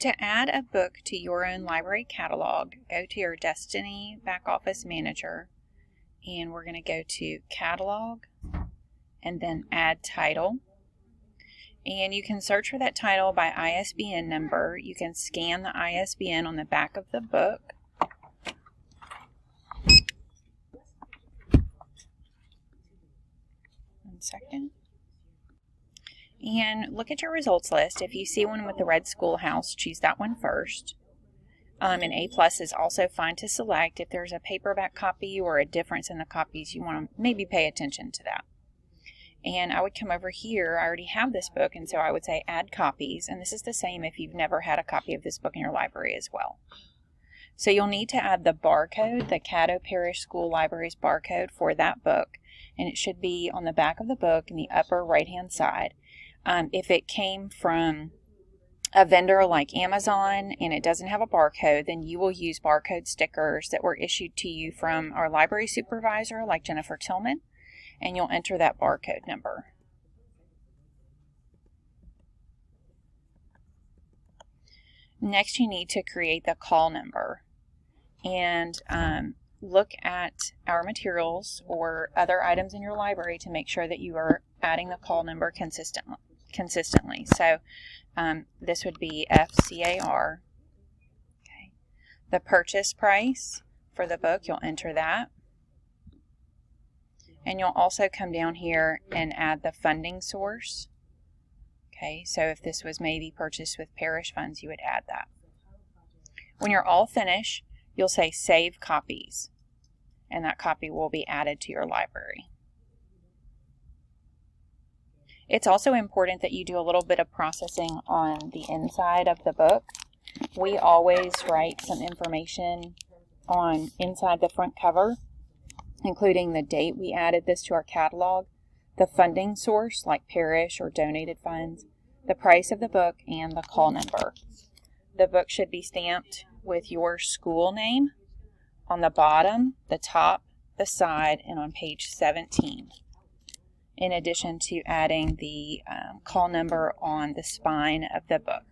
To add a book to your own library catalog, go to your Destiny Back Office Manager, and we're going to go to Catalog and then Add Title. And you can search for that title by ISBN number. You can scan the ISBN on the back of the book. One second. And look at your results list. If you see one with the red schoolhouse, choose that one first. And A+ is also fine to select. If there's a paperback copy or a difference in the copies, you want to maybe pay attention to that. And I would come over here. I already have this book, and so I would say Add Copies. And this is the same if you've never had a copy of this book in your library as well. So you'll need to add the barcode, the Caddo Parish School Library's barcode for that book. And it should be on the back of the book in the upper right-hand side. If it came from a vendor like Amazon and it doesn't have a barcode, then you will use barcode stickers that were issued to you from our library supervisor, like Jennifer Tillman, and you'll enter that barcode number. Next, you need to create the call number, and look at our materials or other items in your library to make sure that you are adding the call number consistently. So this would be FCAR. Okay. The purchase price for the book, you'll enter that. And you'll also come down here and add the funding source. Okay, so if this was maybe purchased with parish funds, you would add that. When you're all finished, you'll say Save Copies, and that copy will be added to your library. It's also important that you do a little bit of processing on the inside of the book. We always write some information on inside the front cover, including the date we added this to our catalog, the funding source like parish or donated funds, the price of the book, and the call number. The book should be stamped with your school name on the bottom, the top, the side, and on page 17. In addition to adding the call number on the spine of the book.